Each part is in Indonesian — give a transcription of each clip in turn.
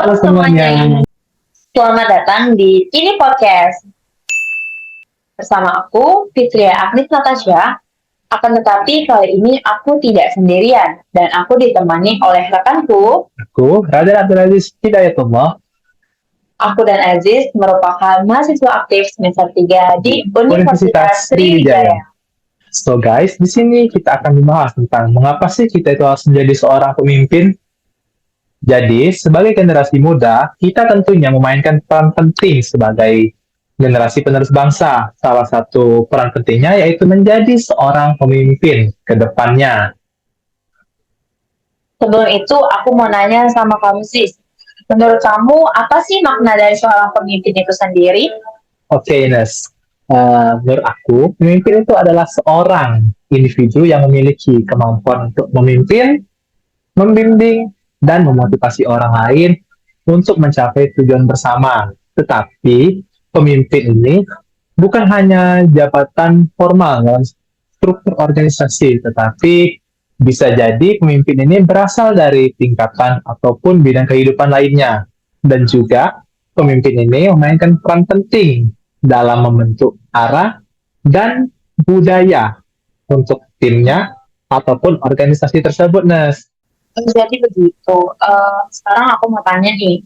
Halo semuanya. Selamat datang di Kini Podcast. Bersama aku, Fitria Agnes Natasha. Akan tetapi kali ini aku tidak sendirian dan aku ditemani oleh rekanku. Aku Radha Abdulaziz Hidayatullah. Aku dan Aziz merupakan mahasiswa aktif semester 3 di Universitas Universitas Sriwijaya. So guys, di sini kita akan membahas tentang mengapa sih kita itu harus menjadi seorang pemimpin. Jadi, sebagai generasi muda, kita tentunya memainkan peran penting sebagai generasi penerus bangsa. Salah satu peran pentingnya yaitu menjadi seorang pemimpin ke depannya. Sebelum itu aku mau nanya sama kamu sis. Menurut kamu apa sih makna dari seorang pemimpin itu sendiri? Oke, Ines. Menurut aku, pemimpin itu adalah seorang individu yang memiliki kemampuan untuk memimpin, membimbing, dan memotivasi orang lain untuk mencapai tujuan bersama. Tetapi, pemimpin ini bukan hanya jabatan formal dalam struktur organisasi, tetapi bisa jadi pemimpin ini berasal dari tingkatan ataupun bidang kehidupan lainnya. Dan juga, pemimpin ini memainkan peran penting dalam membentuk arah dan budaya untuk timnya ataupun organisasi tersebut, Nes. Jadi begitu. Sekarang aku mau tanya nih,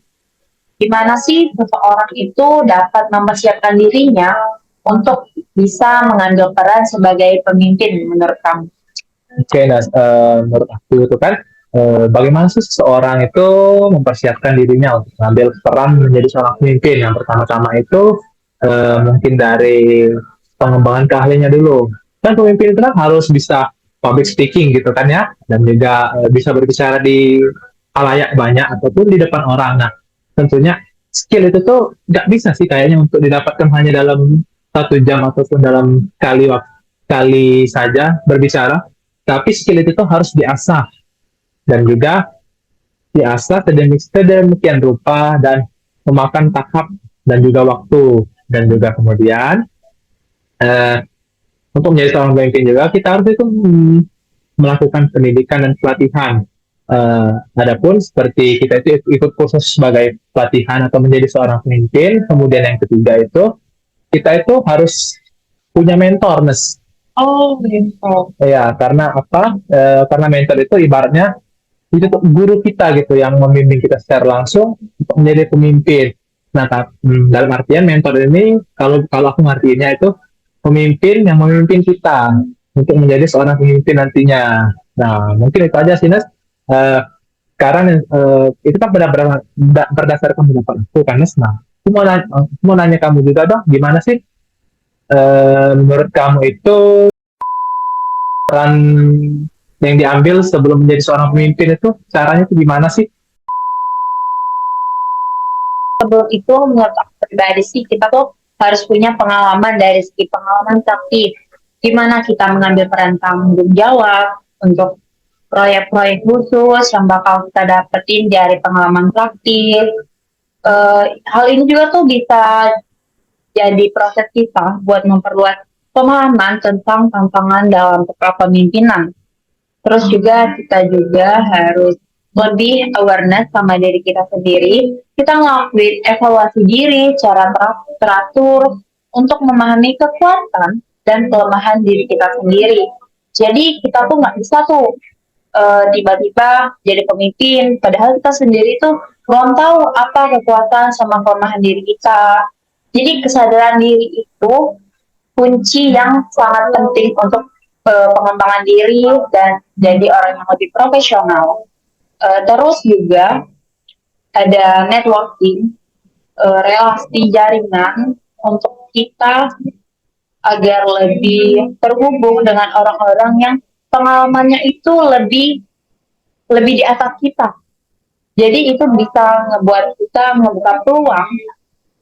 gimana sih seseorang itu dapat mempersiapkan dirinya untuk bisa mengambil peran sebagai pemimpin menurut kamu? Oke, nah, menurut aku itu kan, bagaimana sih seseorang itu mempersiapkan dirinya untuk mengambil peran menjadi seorang pemimpin. Yang pertama-tama itu mungkin dari pengembangan keahliannya dulu. Kan pemimpin itu kan harus bisa public speaking gitu kan ya, dan juga bisa berbicara di halayak banyak ataupun di depan orang. Nah, tentunya skill itu tuh nggak bisa sih kayaknya untuk didapatkan hanya dalam 1 jam ataupun dalam kali saja berbicara, tapi skill itu tuh harus diasah dan juga diasah sedemikian rupa dan memakan tahap dan juga waktu. Dan juga kemudian eh, untuk menjadi seorang pemimpin juga kita harus itu melakukan pendidikan dan pelatihan. Adapun seperti kita itu ikut kursus sebagai pelatihan atau menjadi seorang pemimpin, kemudian yang ketiga itu kita itu harus punya mentor, Nes. Oh, gitu. Ya, karena apa? Karena mentor itu ibaratnya itu tuh guru kita gitu yang membimbing kita secara langsung untuk menjadi pemimpin. Nah, dalam artian mentor ini kalau kalau aku ngertiinnya itu pemimpin yang memimpin kita untuk menjadi seorang pemimpin nantinya. Nah, mungkin itu aja sih, Nes. Eh, Sekarang itu kan berdasarkan pendapat aku kan, Nes. Nah, aku mau nanya kamu juga dong, gimana sih menurut kamu itu peran yang diambil sebelum menjadi seorang pemimpin itu caranya itu gimana sih? Sebelum itu menurut aku pribadi sih kita tuh harus punya pengalaman dari segi pengalaman praktis. Gimana kita mengambil peran tanggung jawab untuk proyek-proyek khusus yang bakal kita dapetin dari pengalaman praktis. Hal ini juga tuh bisa jadi proses kita buat memperluas pemahaman tentang tantangan dalam kepemimpinan. Terus juga kita juga harus lebih awareness sama diri kita sendiri. Kita ngelakuin evaluasi diri, cara teratur untuk memahami kekuatan dan kelemahan diri kita sendiri. Jadi kita tuh nggak bisa tuh tiba-tiba jadi pemimpin, padahal kita sendiri tuh belum tahu apa kekuatan sama kelemahan diri kita. Jadi kesadaran diri itu kunci yang sangat penting untuk pengembangan diri dan jadi orang yang lebih profesional. Terus juga ada networking, relasi jaringan untuk kita agar lebih terhubung dengan orang-orang yang pengalamannya itu lebih lebih di atas kita. Jadi itu bisa ngebuat kita membuka peluang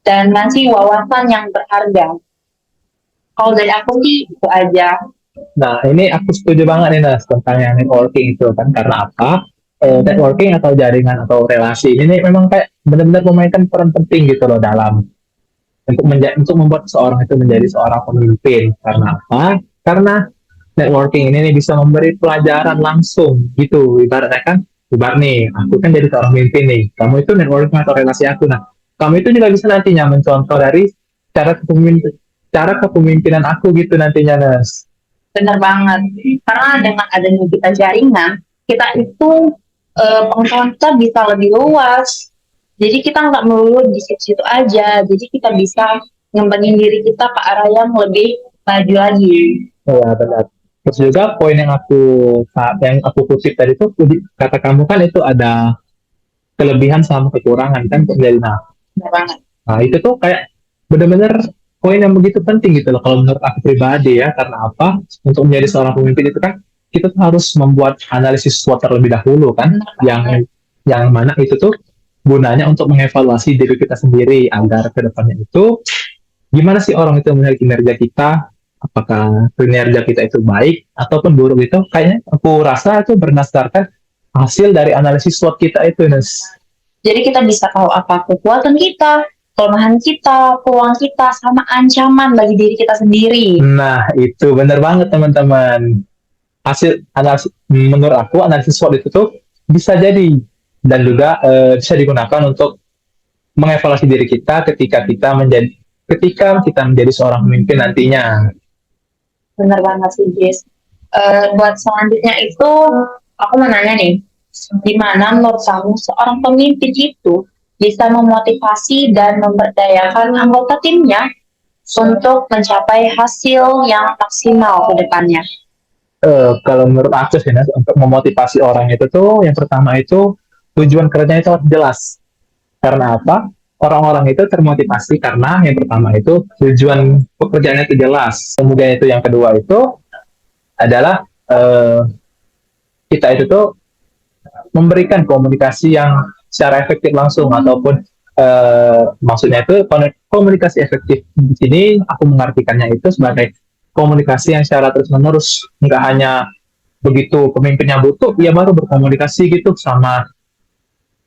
dan ngasih wawasan yang berharga. Kalau dari aku sih itu aja. Nah, ini aku setuju banget nih, Nas, tentang yang networking itu kan. Karena apa? Networking atau jaringan atau relasi ini memang kayak benar-benar memainkan peran penting gitu loh dalam untuk membuat seorang itu menjadi seorang pemimpin. Karena apa? Karena networking ini nih bisa memberi pelajaran langsung gitu. Ibaratnya kan Ibarat nih, aku kan jadi seorang pemimpin nih, kamu itu networking atau relasi aku. Nah, kamu itu juga bisa nantinya mencontoh dari cara kepemimpinan aku gitu nantinya, Nes. Bener banget. Karena dengan adanya kita jaringan, kita itu pengetahuan kita bisa lebih luas. Jadi kita nggak melulu di situ-situ aja. Jadi kita bisa ngembangin diri kita ke arah yang lebih maju lagi. Ya, benar. Terus juga poin yang aku kutip tadi tuh, kata kamu kan itu ada kelebihan sama kekurangan kan dari Bener banget. nah itu tuh kayak bener-bener poin yang begitu penting gitu loh kalau menurut aku pribadi ya. Karena apa? Untuk menjadi seorang pemimpin itu kan kita tuh harus membuat analisis SWOT terlebih dahulu kan, yang mana itu tuh gunanya untuk mengevaluasi diri kita sendiri agar kedepannya itu gimana sih orang itu melihat kinerja kita, apakah kinerja kita itu baik ataupun buruk. Itu kayaknya aku rasa itu berdasarkan hasil dari analisis SWOT kita itu, Nes. Jadi kita bisa tahu apa kekuatan kita, kelemahan kita, peluang kita, sama ancaman bagi diri kita sendiri. Nah, itu benar banget teman-teman. Hasil analisis, menurut aku analisis SWOT itu tuh bisa jadi dan juga bisa digunakan untuk mengevaluasi diri kita ketika kita menjadi seorang pemimpin nantinya. Bener banget sih, Jess. Buat selanjutnya itu, aku mau nanya nih, gimana menurut kamu seorang pemimpin itu bisa memotivasi dan memberdayakan anggota timnya untuk mencapai hasil yang maksimal ke depannya? Kalau menurut aku sih, Nas, untuk memotivasi orang itu tuh yang pertama itu tujuan kerjanya itu harus jelas. Karena apa? Orang-orang itu termotivasi karena yang pertama itu tujuan pekerjaannya itu jelas. Kemudian itu yang kedua itu adalah kita itu tuh memberikan komunikasi yang secara efektif langsung ataupun maksudnya itu komunikasi efektif di sini aku mengartikannya itu sebagai komunikasi yang secara terus menerus, nggak hanya begitu pemimpinnya butuh ia baru berkomunikasi gitu sama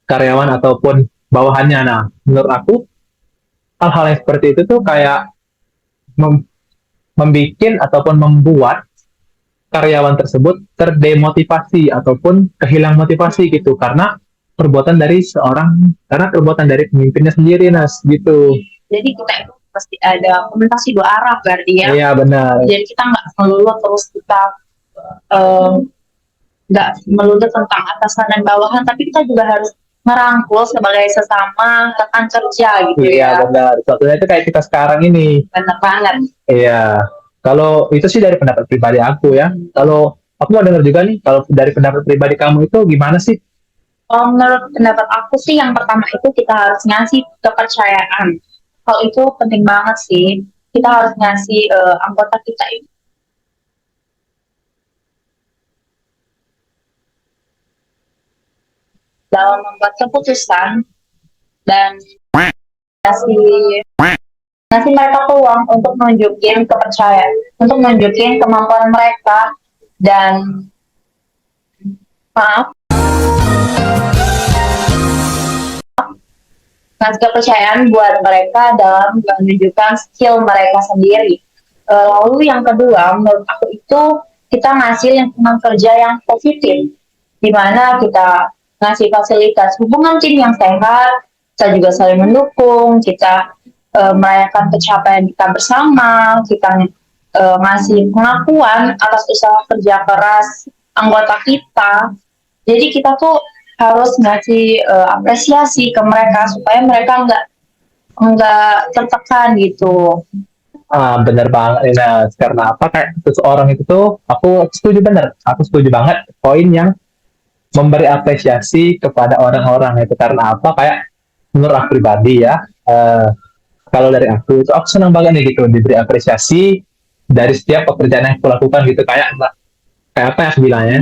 karyawan ataupun bawahannya. Nah, menurut aku hal-hal yang seperti itu tuh kayak membuat ataupun membuat karyawan tersebut terdemotivasi ataupun kehilang motivasi gitu karena perbuatan dari pemimpinnya sendiri, Nas, gitu. Jadi kita itu pasti ada komunikasi dua arah berarti ya. Iya, benar. Jadi kita nggak melulu terus kita nggak melulu tentang atasan dan bawahan, tapi kita juga harus merangkul sebagai sesama rekan kerja gitu Iya, ya. benar. Contohnya itu kayak kita sekarang ini. Benar banget. Iya. Kalau itu sih dari pendapat pribadi aku ya. Kalau aku mau dengar juga nih, kalau dari pendapat pribadi kamu itu gimana sih? Menurut pendapat aku sih yang pertama itu kita harus ngasih kepercayaan. Hal itu penting banget sih. Kita harus ngasih anggota kita itu dalam membuat keputusan dan ngasih ngasih mereka peluang untuk nunjukin kepercayaan, untuk nunjukin kemampuan mereka dan maaf, ngasih kepercayaan buat mereka dalam menunjukkan skill mereka sendiri. Lalu yang kedua, menurut aku itu kita ngasih lingkungan kerja yang positif, di mana kita ngasih fasilitas hubungan tim yang sehat, kita juga saling mendukung, kita merayakan pencapaian kita bersama, kita ngasih pengakuan atas usaha kerja keras anggota kita. Jadi kita tuh harus ngasih apresiasi ke mereka supaya mereka nggak tertekan gitu. Bener banget, nah, karena apa kayak seseorang itu tuh aku setuju banget poin yang memberi apresiasi kepada orang-orang itu. Karena apa kayak menurut aku pribadi ya, kalau dari aku senang banget nih gitu diberi apresiasi dari setiap pekerjaan yang aku lakukan gitu. Kayak apa ya aku bilangnya,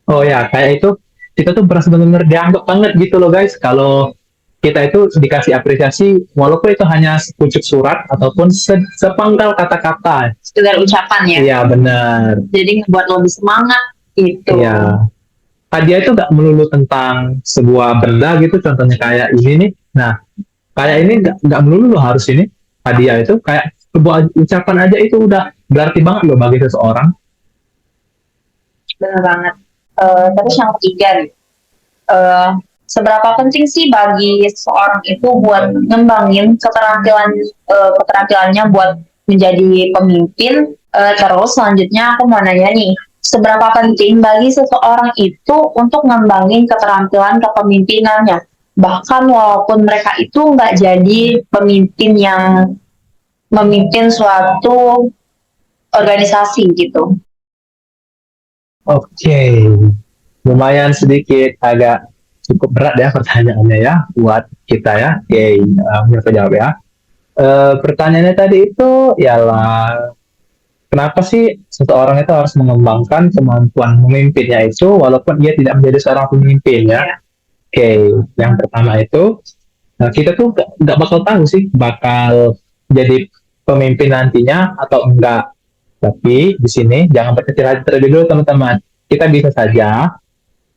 oh ya kayak itu kita tuh berasa benar-benar dianggap banget gitu loh guys kalau kita itu dikasih apresiasi walaupun itu hanya sepucuk surat ataupun sepenggal kata-kata. Sekedar ucapan ya. Iya, benar. Jadi ngebuat lebih semangat gitu. Iya. Hadiah itu nggak melulu tentang sebuah benda gitu, contohnya kayak ini nih. Nah, kayak ini nggak melulu loh harus ini. Hadiah itu kayak sebuah ucapan aja itu udah berarti banget loh bagi seseorang. Benar banget. Terus yang ketiga nih, eh, seberapa penting sih bagi seseorang itu buat ngembangin keterampilannya buat menjadi pemimpin. Terus selanjutnya aku mau nanya nih, seberapa penting bagi seseorang itu untuk ngembangin keterampilan kepemimpinannya, bahkan walaupun mereka itu nggak jadi pemimpin yang memimpin suatu organisasi gitu. Oke, lumayan sedikit agak cukup berat ya pertanyaannya ya buat kita ya. Oke, aku jawab ya. Pertanyaannya tadi itu ialah kenapa sih seseorang itu harus mengembangkan kemampuan memimpinnya itu walaupun dia tidak menjadi seorang pemimpin ya? Oke, yang pertama itu kita tuh nggak bakal tahu sih bakal jadi pemimpin nantinya atau enggak. Tapi di sini jangan berkecil hati terlebih dulu teman-teman. Kita bisa saja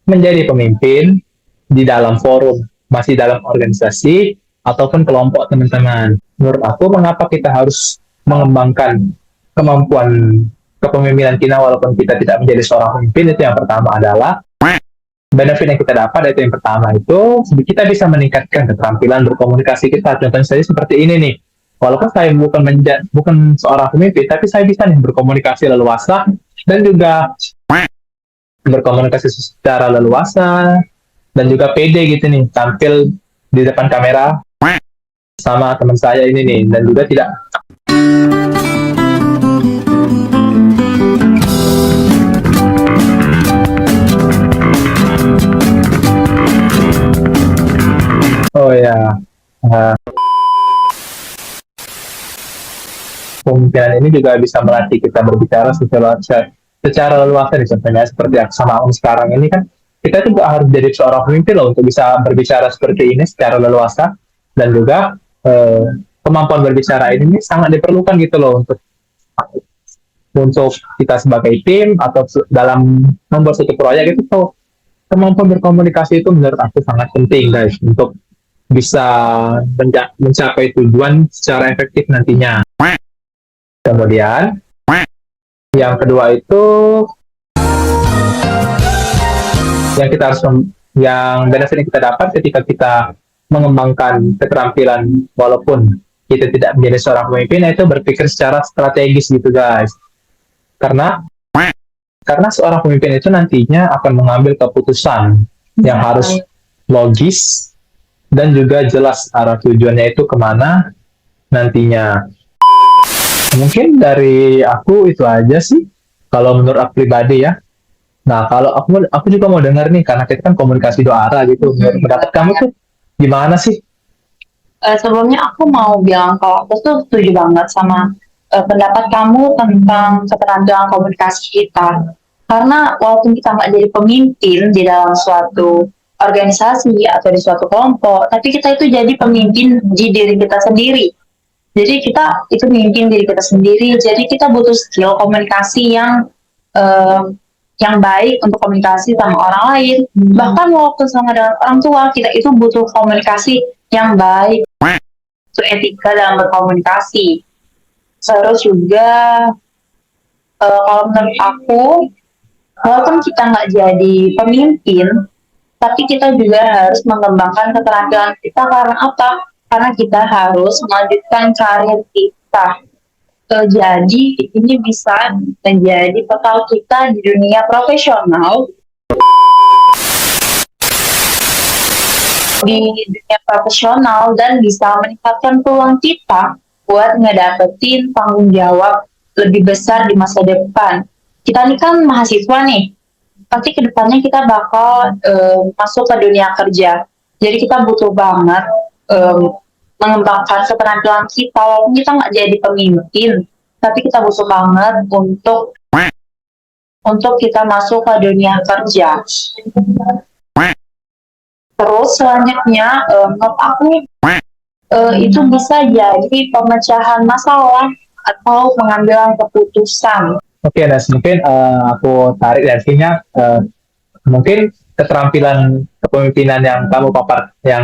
menjadi pemimpin di dalam forum, masih dalam organisasi ataupun kelompok teman-teman. Menurut aku mengapa kita harus mengembangkan kemampuan kepemimpinan kita walaupun kita tidak menjadi seorang pemimpin, itu yang pertama adalah benefit yang kita dapat. Itu yang pertama itu kita bisa meningkatkan keterampilan berkomunikasi kita. Contohnya saja seperti ini nih, walaupun saya bukan seorang pemimpin tapi saya bisa nih berkomunikasi leluasa dan juga berkomunikasi secara leluasa dan juga pede gitu nih tampil di depan kamera sama teman saya ini nih, dan juga tidak. Oh ya, kemungkinan ini juga bisa melatih kita berbicara secara leluasa nih, contohnya seperti sama Om sekarang ini kan kita juga harus jadi seorang pemimpin loh untuk bisa berbicara seperti ini secara leluasa, dan juga kemampuan berbicara ini sangat diperlukan gitu loh untuk kita sebagai tim atau dalam membuat suatu proyek itu tuh. Kemampuan berkomunikasi itu menurut aku sangat penting guys untuk bisa mencapai tujuan secara efektif nantinya. Kemudian yang kedua itu yang kita harus yang benefit yang kita dapat ketika kita mengembangkan keterampilan walaupun kita tidak menjadi seorang pemimpin, itu berpikir secara strategis gitu guys. Karena seorang pemimpin itu nantinya akan mengambil keputusan yang harus logis dan juga jelas arah tujuannya itu kemana nantinya. Mungkin dari aku itu aja sih kalau menurut aku pribadi ya. Nah, kalau aku juga mau dengar nih, karena kita kan komunikasi dua arah gitu. Menurut pendapat kamu tuh gimana sih? Sebelumnya aku mau bilang kalau aku tuh setuju banget sama pendapat kamu tentang keterampilan komunikasi kita. Karena walaupun kita nggak jadi pemimpin di dalam suatu organisasi atau di suatu kelompok, tapi kita itu jadi pemimpin di diri kita sendiri. Jadi kita itu memimpin diri kita sendiri. Jadi kita butuh skill komunikasi eh, yang baik untuk komunikasi sama orang lain. Bahkan walaupun sama dengan orang tua, kita itu butuh komunikasi yang baik, itu etika dalam berkomunikasi. Terus juga kalau menurut aku, walaupun kita nggak jadi pemimpin, tapi kita juga harus mengembangkan keterampilan kita. Karena apa? Karena kita harus melanjutkan karir kita. Jadi ini bisa menjadi bekal kita di dunia profesional. Dan bisa meningkatkan peluang kita buat ngedapetin tanggung jawab lebih besar di masa depan. Kita ini kan mahasiswa nih, pasti kedepannya kita bakal masuk ke dunia kerja. Jadi kita butuh banget mengembangkan keterampilan kita. Walaupun kita nggak jadi pemimpin, tapi kita butuh banget untuk kita masuk ke dunia kerja. Terus selanjutnya, menurut aku itu bisa jadi pemecahan masalah atau pengambilan keputusan. Oke, Nas, mungkin aku tarik dari sini mungkin keterampilan kepemimpinan yang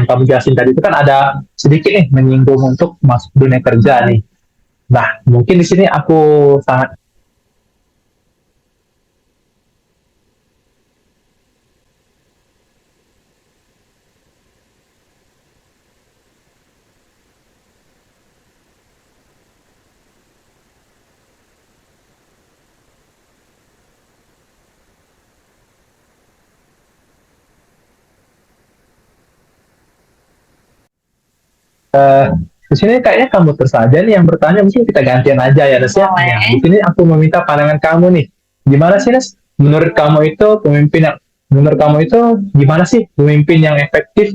kamu jelasin tadi itu kan ada sedikit nih menyinggung untuk masuk dunia kerja nih. Nah, mungkin di sini aku sangat Di sini kayaknya kamu terus aja nih yang bertanya, mungkin kita gantian aja ya, Nes ya. Boleh. Nah, di sini aku meminta pandangan kamu nih. Gimana sih, Nes? Menurut kamu itu gimana sih pemimpin yang efektif?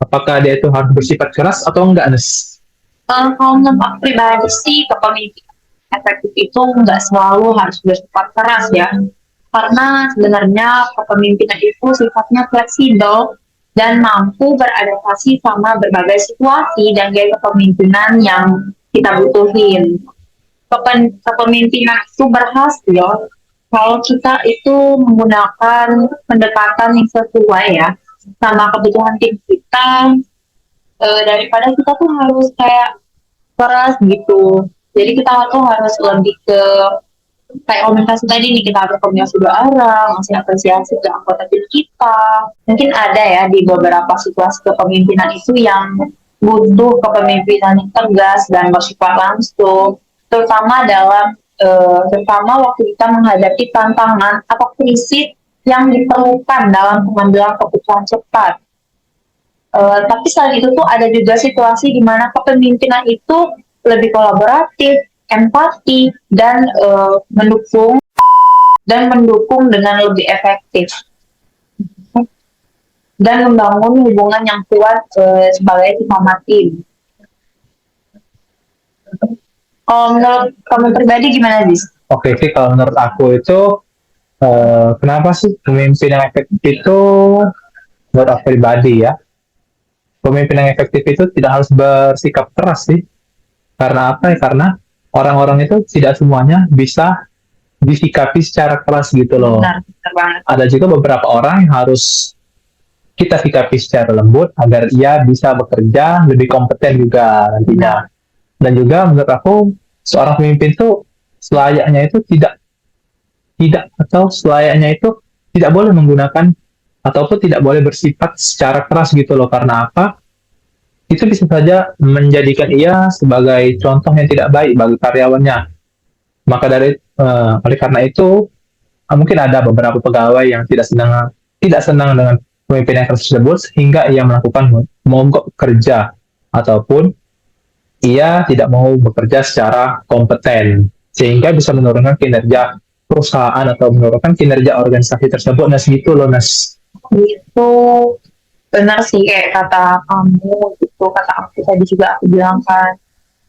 Apakah dia itu harus bersifat keras atau enggak, Nes? Kalau menurut aku pribadi sih, kepemimpinan efektif itu nggak selalu harus bersifat keras ya. Karena sebenarnya kepemimpinan itu sifatnya fleksibel dan mampu beradaptasi sama berbagai situasi dan gaya kepemimpinan yang kita butuhin. Kepemimpinan itu berhasil kalau kita itu menggunakan pendekatan yang sesuai ya sama kebutuhan tim kita, daripada kita tuh harus kayak keras gitu. Jadi kita tuh harus lebih ke kayak komunikasi tadi nih, kita harus komunikasi dua arah, ngasih apresiasi ke anggota tim kita. Mungkin ada ya di beberapa situasi kepemimpinan itu yang butuh kepemimpinan yang tegas dan bersifat langsung, terutama terutama waktu kita menghadapi tantangan atau krisis yang diperlukan dalam pengambilan keputusan cepat. Tapi selain itu tuh ada juga situasi di mana kepemimpinan itu lebih kolaboratif, empati, dan mendukung dengan lebih efektif dan membangun hubungan yang kuat sebagai sesama tim. Kalau menurut kamu pribadi gimana, Dis? Oke sih, kalau menurut aku itu kenapa sih pemimpin yang efektif itu, menurut aku pribadi ya, pemimpin yang efektif itu tidak harus bersikap keras sih. Karena apa ya? Karena orang-orang itu tidak semuanya bisa disikapi secara keras gitu loh. Benar banget. Ada juga beberapa orang yang harus kita sikapi secara lembut agar ia bisa bekerja lebih kompeten juga nantinya. Dan juga menurut aku seorang pemimpin itu selayaknya itu tidak boleh menggunakan ataupun tidak boleh bersifat secara keras gitu loh. Karena apa? Itu bisa saja menjadikan ia sebagai contoh yang tidak baik bagi karyawannya. Maka oleh karena itu, mungkin ada beberapa pegawai yang tidak senang dengan pemimpin yang tersebut, sehingga ia melakukan mogok kerja ataupun ia tidak mau bekerja secara kompeten, sehingga bisa menurunkan kinerja perusahaan atau menurunkan kinerja organisasi tersebut. Nah, segitu loh, Nas. Itu benar sih kayak kata kamu gitu, kata aku tadi juga aku bilang kan.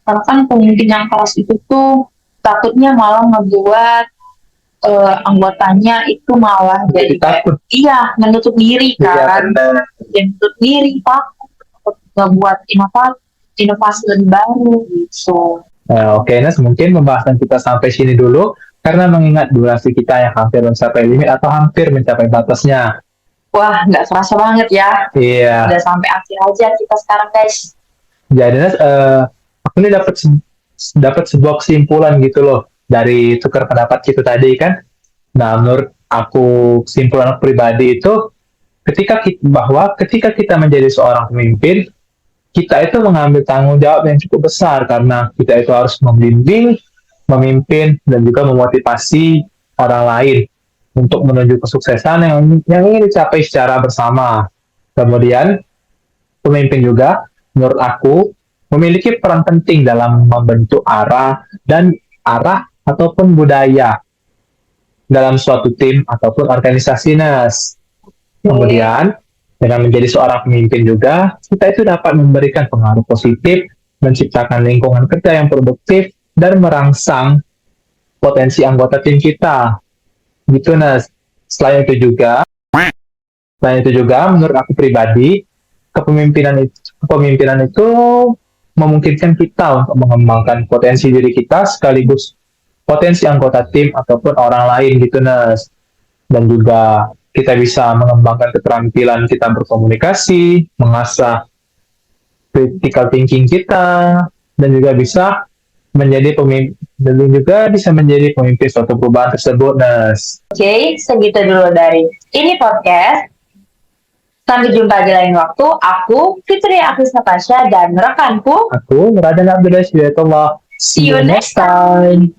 Karena kan pemimpin yang keras itu tuh takutnya malah ngebuat anggotanya itu malah jadi takut. Iya, menutup diri kan. Dan menutup diri, takut ngebuat inovasi lebih baru gitu. Oke, Nas, mungkin pembahasan kita sampai sini dulu, karena mengingat durasi kita yang hampir mencapai limit atau hampir mencapai batasnya. Wah, nggak kerasa banget ya. Iya. Udah sampai akhir aja kita sekarang, guys. Jadi, Nas, aku ini dapat sebuah kesimpulan gitu loh dari tukar pendapat kita tadi kan. Nah, menurut aku, kesimpulan aku pribadi itu ketika kita menjadi seorang pemimpin, kita itu mengambil tanggung jawab yang cukup besar, karena kita itu harus membimbing, memimpin, dan juga memotivasi orang lain untuk menuju kesuksesan yang ingin dicapai secara bersama. Kemudian, pemimpin juga, menurut aku, memiliki peran penting dalam membentuk arah ataupun budaya dalam suatu tim ataupun organisasi, Nas. Kemudian, dengan menjadi seorang pemimpin juga, kita itu dapat memberikan pengaruh positif, menciptakan lingkungan kerja yang produktif, dan merangsang potensi anggota tim kita. Gitu, Nas. Selain itu juga, menurut aku pribadi, kepemimpinan itu memungkinkan kita untuk mengembangkan potensi diri kita sekaligus potensi anggota tim ataupun orang lain gitu, Nas. Dan juga kita bisa mengembangkan keterampilan kita berkomunikasi, mengasah critical thinking kita, dan juga bisa menjadi pemimpin suatu perubahan tersebut, Nas. Oke, segitu dulu dari ini podcast. Sampai jumpa di lain waktu. Aku Fitri Akis Natasha dan rekanku. Aku Raden Abdullah Syedullah. See you next time.